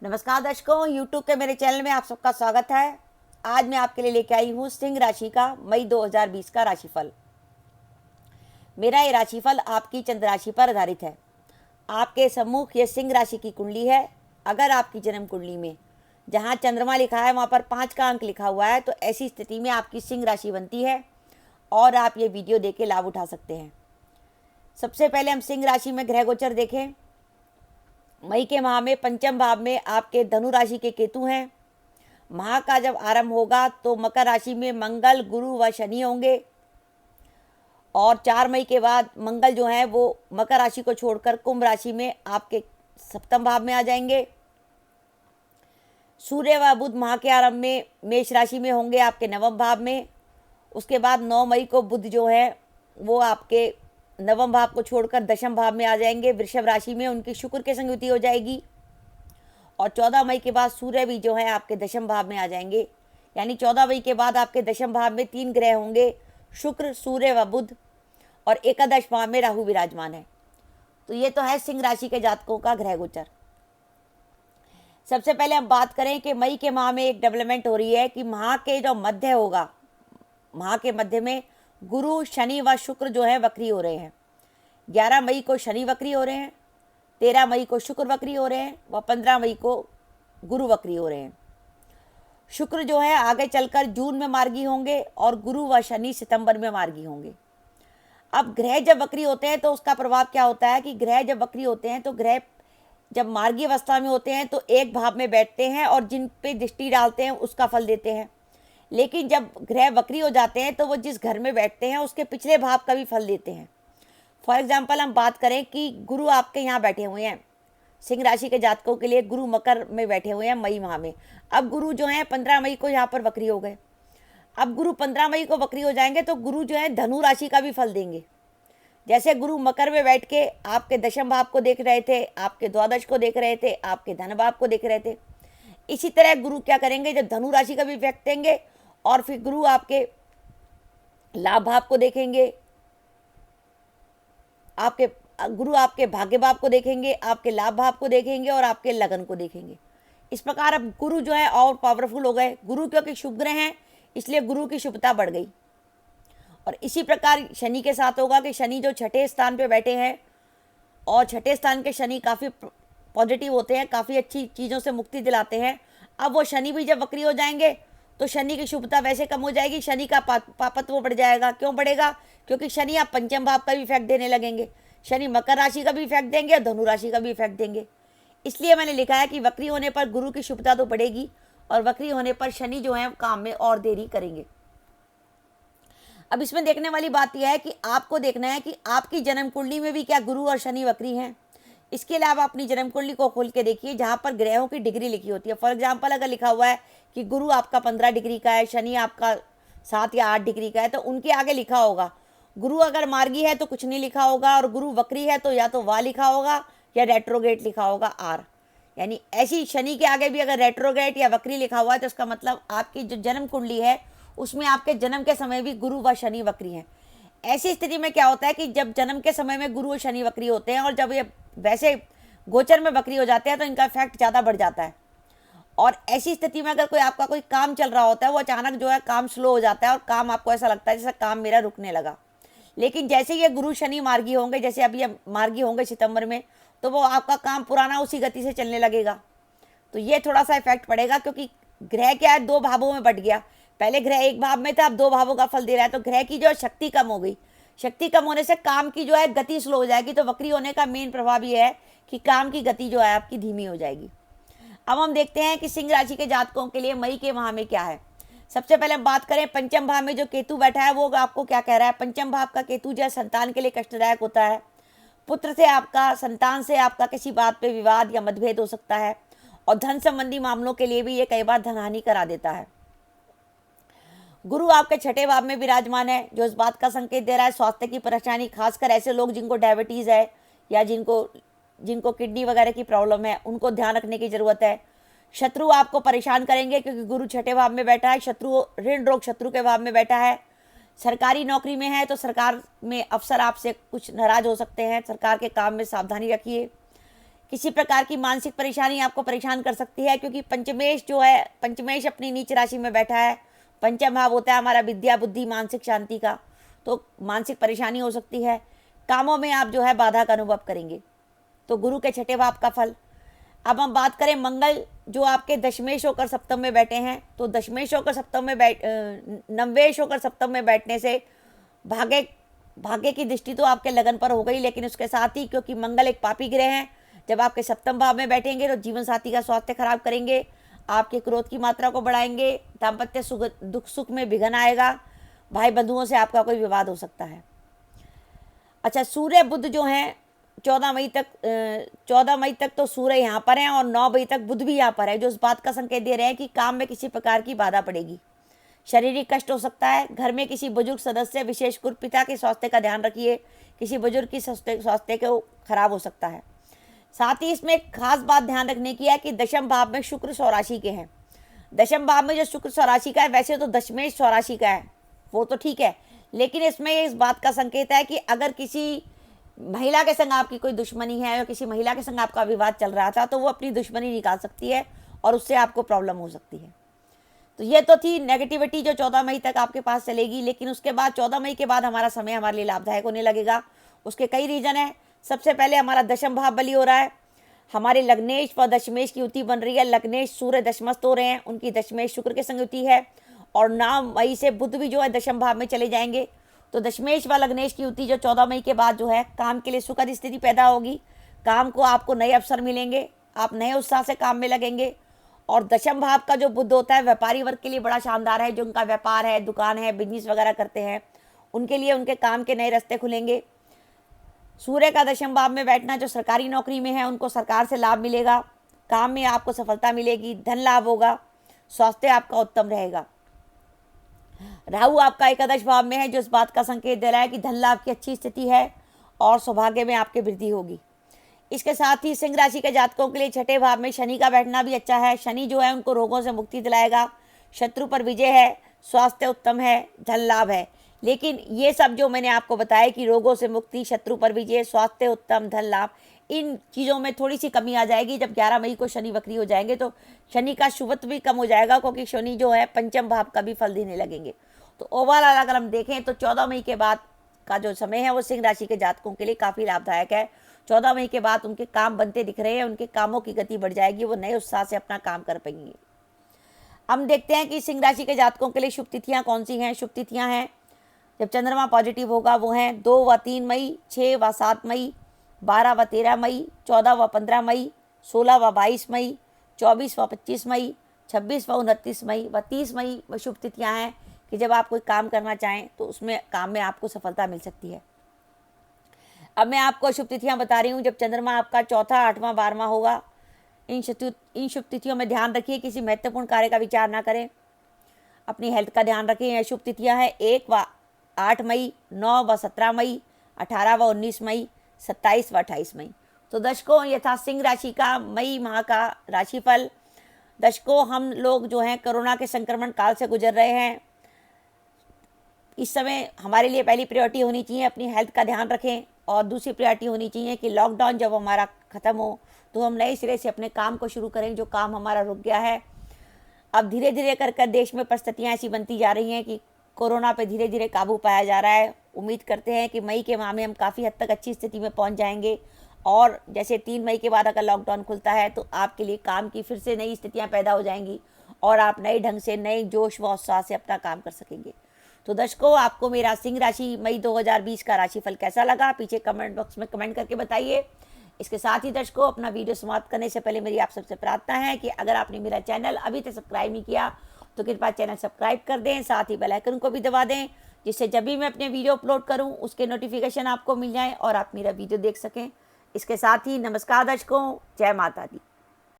नमस्कार दर्शकों, YouTube के मेरे चैनल में आप सबका स्वागत है। आज मैं आपके लिए लेके आई हूँ सिंह राशि का मई 2020 का राशिफल। मेरा ये राशिफल आपकी चंद्र राशि पर आधारित है। आपके सम्मुख ये सिंह राशि की कुंडली है। अगर आपकी जन्म कुंडली में जहाँ चंद्रमा लिखा है वहाँ पर 5 का अंक लिखा हुआ है तो ऐसी स्थिति में आपकी सिंह राशि बनती है और आप ये वीडियो देख के लाभ उठा सकते हैं। सबसे पहले हम सिंह राशि में ग्रह गोचर देखें। मई के माह में पंचम भाव में आपके धनु राशि के केतु हैं। माह का जब आरंभ होगा तो मकर राशि में मंगल, गुरु व शनि होंगे और 4 मई के बाद मंगल जो है वो मकर राशि को छोड़कर कुंभ राशि में आपके सप्तम भाव में आ जाएंगे। सूर्य व बुध माह के आरंभ में मेष राशि में होंगे आपके नवम भाव में। उसके बाद 9 मई को बुध जो है वो आपके नवम भाव को छोड़कर दशम भाव में आ जाएंगे वृषभ राशि में, उनकी शुक्र के संग युति हो जाएगी। और 14 मई के बाद सूर्य भी जो है आपके दशम भाव में आ जाएंगे। यानी 14 मई के बाद आपके दशम भाव में 3 ग्रह होंगे, शुक्र, सूर्य व बुध, और एकादश भाव में राहु विराजमान है। तो ये तो है सिंह राशि के जातकों का ग्रह गोचर। सबसे पहले हम बात करें कि मई के माह में एक डेवलपमेंट हो रही है कि माह के जो मध्य होगा, माह के मध्य में गुरु, शनि व शुक्र जो है वक्री हो रहे हैं। 11 मई को शनि वक्री हो रहे हैं, 13 मई को शुक्र वक्री हो रहे हैं व 15 मई को गुरु वक्री हो रहे हैं। शुक्र जो है आगे चलकर जून में मार्गी होंगे और गुरु व शनि सितंबर में मार्गी होंगे। अब ग्रह जब वक्री होते हैं तो उसका प्रभाव क्या होता है कि ग्रह जब वक्री होते हैं तो ग्रह जब मार्गी अवस्था में होते हैं तो एक भाव में बैठते हैं और जिन पे दृष्टि डालते हैं उसका फल देते हैं। लेकिन जब ग्रह वक्री हो जाते हैं तो वो जिस घर में बैठते हैं उसके पिछले भाव का भी फल देते हैं। फॉर एग्जाम्पल हम बात करें कि गुरु आपके यहाँ बैठे हुए हैं, सिंह राशि के जातकों के लिए गुरु मकर में बैठे हुए हैं मई माह में। अब गुरु जो है 15 मई को यहाँ पर वक्री हो गए। अब गुरु 15 मई को वक्री हो जाएंगे तो गुरु जो है धनु राशि का भी फल देंगे। जैसे गुरु मकर में बैठ के आपके दशम भाव को देख रहे थे, आपके द्वादश को देख रहे थे, आपके धन भाव को देख रहे थे, इसी तरह गुरु क्या करेंगे, जब धनु राशि का भी इफेक्ट देंगे और फिर गुरु आपके लाभ भाव को देखेंगे, आपके गुरु आपके भाग्य भाव को देखेंगे, आपके लाभ भाव को देखेंगे और आपके लगन को देखेंगे। इस प्रकार अब गुरु जो है और पावरफुल हो गए। गुरु क्योंकि शुभ ग्रह हैं इसलिए गुरु की शुभता बढ़ गई। और इसी प्रकार शनि के साथ होगा कि शनि जो छठे स्थान पे बैठे हैं और छठे स्थान के शनि काफ़ी पॉजिटिव होते हैं, काफ़ी अच्छी चीज़ों से मुक्ति दिलाते हैं। अब वो शनि भी जब वक्री हो जाएंगे तो शनि की शुभता वैसे कम हो जाएगी, शनि का पापत्व बढ़ जाएगा। क्यों बढ़ेगा? क्योंकि शनि आप पंचम भाव का भी इफेक्ट देने लगेंगे। शनि मकर राशि का भी इफेक्ट देंगे और धनु राशि का भी इफेक्ट देंगे। इसलिए मैंने लिखा है कि वक्री होने पर गुरु की शुभता तो बढ़ेगी और वक्री होने पर शनि जो है काम में और देरी करेंगे। अब इसमें देखने वाली बात यह है कि आपको देखना है कि आपकी जन्म कुंडली में भी क्या गुरु और शनि वक्री हैं। इसके अलावा अपनी जन्म कुंडली को खोल के देखिए जहाँ पर ग्रहों की डिग्री लिखी होती है। फॉर एग्जाम्पल अगर लिखा हुआ है कि गुरु आपका 15 डिग्री का है, शनि आपका 7 या 8 डिग्री का है, तो उनके आगे लिखा होगा। गुरु अगर मार्गी है तो कुछ नहीं लिखा होगा और गुरु वक्री है तो या तो वा लिखा होगा या रेट्रोगेट लिखा होगा आर। यानी ऐसी शनि के आगे भी अगर रेट्रोगेट या वक्री लिखा हुआ है तो इसका मतलब आपकी जो जन्म कुंडली है उसमें आपके जन्म के समय भी गुरु व शनि वक्री हैं। ऐसी स्थिति में क्या होता है कि जब जन्म के समय में गुरु और शनि वक्री होते हैं और जब ये वैसे गोचर में वक्री हो जाते हैं तो इनका इफेक्ट ज़्यादा बढ़ जाता है। और ऐसी स्थिति में अगर कोई आपका कोई काम चल रहा होता है वो अचानक जो है काम स्लो हो जाता है और काम आपको ऐसा लगता है जैसे काम मेरा रुकने लगा। लेकिन जैसे ये गुरु शनि मार्गी होंगे, जैसे अभी ये मार्गी होंगे सितंबर में, तो वो आपका काम पुराना उसी गति से चलने लगेगा। तो ये थोड़ा सा इफेक्ट पड़ेगा क्योंकि ग्रह क्या है 2 भावों में बट गया। पहले ग्रह एक भाव में था, अब 2 भावों का फल दे रहा है। तो ग्रह की जो शक्ति कम हो गई, शक्ति कम होने से काम की जो है गति स्लो हो जाएगी। तो वक्री होने का मेन प्रभाव ये है कि काम की गति जो है आपकी धीमी हो जाएगी। अब हम देखते हैं कि सिंह राशि के जातकों के लिए मई के माह में क्या है। सबसे पहले हम बात करें पंचम भाव में जो केतु बैठा है वो आपको क्या कह रहा है। पंचम भाव का केतु जो है संतान के लिए कष्टदायक होता है। पुत्र से आपका, संतान से आपका किसी बात पे विवाद या मतभेद हो सकता है और धन संबंधी मामलों के लिए भी ये कई बार धनहानि करा देता है। गुरु आपके छठे भाव में विराजमान है जो इस बात का संकेत दे रहा है स्वास्थ्य की परेशानी, खासकर ऐसे लोग जिनको डायबिटीज़ है या जिनको किडनी वगैरह की प्रॉब्लम है उनको ध्यान रखने की ज़रूरत है। शत्रु आपको परेशान करेंगे क्योंकि गुरु छठे भाव में बैठा है। शत्रु ऋण रोग शत्रु के भाव में बैठा है। सरकारी नौकरी में है तो सरकार में अफसर आपसे कुछ नाराज हो सकते हैं। सरकार के काम में सावधानी रखिए। किसी प्रकार की मानसिक परेशानी आपको परेशान कर सकती है, क्योंकि पंचमेश जो है, पंचमेश अपनी नीच राशि में बैठा है। पंचम भाव होता है हमारा विद्या, बुद्धि, मानसिक शांति का, तो मानसिक परेशानी हो सकती है। कामों में आप जो है बाधा का अनुभव करेंगे। तो गुरु के छठे भाव का फल। अब हम बात करें मंगल जो आपके दशमेश होकर सप्तम में बैठे हैं, तो दशमेश होकर सप्तम में नवमेश होकर सप्तम में बैठने से भाग्य की दृष्टि तो आपके लगन पर हो गई, लेकिन उसके साथ ही क्योंकि मंगल एक पापी ग्रह हैं, जब आपके सप्तम भाव में बैठेंगे तो जीवन साथी का स्वास्थ्य खराब करेंगे, आपके क्रोध की मात्रा को बढ़ाएंगे, दाम्पत्य दुख सुख में विघ्न आएगा, भाई बंधुओं से आपका कोई विवाद हो सकता है। अच्छा, सूर्य बुध जो हैं 14 मई तक तो सूर्य यहाँ पर हैं और 9 मई तक बुध भी यहाँ पर है, जो इस बात का संकेत दे रहे हैं कि काम में किसी प्रकार की बाधा पड़ेगी, शारीरिक कष्ट हो सकता है। घर में किसी बुजुर्ग सदस्य, विशेषकर पिता के स्वास्थ्य का ध्यान रखिए, किसी बुजुर्ग की स्वास्थ्य को खराब हो सकता है। साथ ही इसमें एक खास बात ध्यान रखने की है कि दशम भाव में शुक्र स्वराशि के हैं। दशम भाव में जो शुक्र स्वराशि का है, वैसे तो दशमेश स्वराशि का है, वो तो ठीक है, लेकिन इसमें इस बात का संकेत है कि अगर किसी महिला के संग आपकी कोई दुश्मनी है या किसी महिला के संग आपका विवाद चल रहा था, तो वो अपनी दुश्मनी निकाल सकती है और उससे आपको प्रॉब्लम हो सकती है। तो ये तो थी नेगेटिविटी जो 14 मई तक आपके पास चलेगी, लेकिन उसके बाद 14 मई के बाद हमारा समय हमारे लिए लाभदायक होने लगेगा। उसके कई रीजन है। सबसे पहले हमारा दशम भाव बली हो रहा है, हमारे लग्नेश व दशमेश की युति बन रही है। लग्नेश सूर्य दशमस्त हो रहे हैं, उनकी दशमेश शुक्र के संग युति है, और 9 मई से बुध भी जो है दशम भाव में चले जाएंगे। तो दशमेश व लग्नेश की युति जो 14 मई के बाद जो है काम के लिए सुखद स्थिति पैदा होगी, काम को आपको नए अवसर मिलेंगे, आप नए उत्साह से काम में लगेंगे। और दशम भाव का जो बुध होता है व्यापारी वर्ग के लिए बड़ा शानदार है, जो उनका व्यापार है, दुकान है, बिजनेस वगैरह करते हैं, उनके लिए उनके काम के नए रास्ते खुलेंगे। सूर्य का दशम भाव में बैठना जो सरकारी नौकरी में है उनको सरकार से लाभ मिलेगा, काम में आपको सफलता मिलेगी, धन लाभ होगा, स्वास्थ्य आपका उत्तम रहेगा। राहु आपका एकादश भाव में है, जो इस बात का संकेत दे रहा है कि धन लाभ की अच्छी स्थिति है और सौभाग्य में आपकी वृद्धि होगी। इसके साथ ही सिंह राशि के जातकों के लिए छठे भाव में शनि का बैठना भी अच्छा है। शनि जो है उनको रोगों से मुक्ति दिलाएगा, शत्रु पर विजय है, स्वास्थ्य उत्तम है, धन लाभ है। लेकिन ये सब जो मैंने आपको बताया कि रोगों से मुक्ति, शत्रु पर विजय, स्वास्थ्य उत्तम, धन लाभ, इन चीज़ों में थोड़ी सी कमी आ जाएगी जब 11 मई को शनि वक्री हो जाएंगे, तो शनि का शुभत्व भी कम हो जाएगा, क्योंकि शनि जो है पंचम भाव का भी फल देने लगेंगे। तो ओवरऑल अगर हम देखें तो 14 मई के बाद का जो समय है वो सिंह राशि के जातकों के लिए काफ़ी लाभदायक है। 14 मई के बाद उनके काम बनते दिख रहे हैं, उनके कामों की गति बढ़ जाएगी, वो नए उत्साह से अपना काम कर पाएंगे। हम देखते हैं कि सिंह राशि के जातकों के लिए शुभ तिथियाँ कौन सी हैं। शुभ तिथियाँ हैं जब चंद्रमा पॉजिटिव होगा, वो हैं 2 व 3 मई, 6 व 7 मई, 12 व 13 मई, 14 व 15 मई, 16 व 22 मई, 24 व 25 मई, 26 व 29 मई व 30 मई शुभ तिथियाँ हैं कि जब आप कोई काम करना चाहें तो उसमें काम में आपको सफलता मिल सकती है। अब मैं आपको शुभ तिथियाँ बता रही हूँ। जब चंद्रमा आपका चौथा, 8वां, 12वां होगा, इन शुभ तिथियों में ध्यान रखिए, किसी महत्वपूर्ण कार्य का विचार ना करें, अपनी हेल्थ का ध्यान रखें। यह शुभ तिथियाँ हैं 1 व 8 मई, 9 व 17 मई, 18 व 19 मई, 27 व 28 मई। तो दर्शकों, यह था सिंह राशि का मई माह का राशिफल। दर्शकों, हम लोग जो हैं कोरोना के संक्रमण काल से गुजर रहे हैं। इस समय हमारे लिए पहली प्रायोरिटी होनी चाहिए अपनी हेल्थ का ध्यान रखें, और दूसरी प्रायोरिटी होनी चाहिए कि लॉकडाउन जब हमारा ख़त्म हो तो हम नए सिरे से अपने काम को शुरू करें, जो काम हमारा रुक गया है। अब धीरे धीरे कर देश में परिस्थितियाँ ऐसी बनती जा रही हैं कि कोरोना पे धीरे धीरे काबू पाया जा रहा है। उम्मीद करते हैं कि मई के माह में हम काफ़ी हद तक अच्छी स्थिति में पहुंच जाएंगे, और जैसे 3 मई के बाद अगर लॉकडाउन खुलता है तो आपके लिए काम की फिर से नई स्थितियाँ पैदा हो जाएंगी और आप नए ढंग से, नए जोश व उत्साह से अपना काम कर सकेंगे। तो दर्शकों, आपको मेरा सिंह राशि मई 2020 का राशिफल कैसा लगा, पीछे कमेंट बॉक्स में कमेंट करके बताइए। इसके साथ ही दर्शकों, अपना वीडियो समाप्त करने से पहले मेरी आप सबसे प्रार्थना है कि अगर आपने मेरा चैनल अभी तक सब्सक्राइब नहीं किया तो कृपया चैनल सब्सक्राइब कर दें, साथ ही बेल आइकन को भी दबा दें, जिससे जब भी मैं अपने वीडियो अपलोड करूं उसके नोटिफिकेशन आपको मिल जाएं और आप मेरा वीडियो देख सकें। इसके साथ ही नमस्कार दर्शकों, जय माता दी।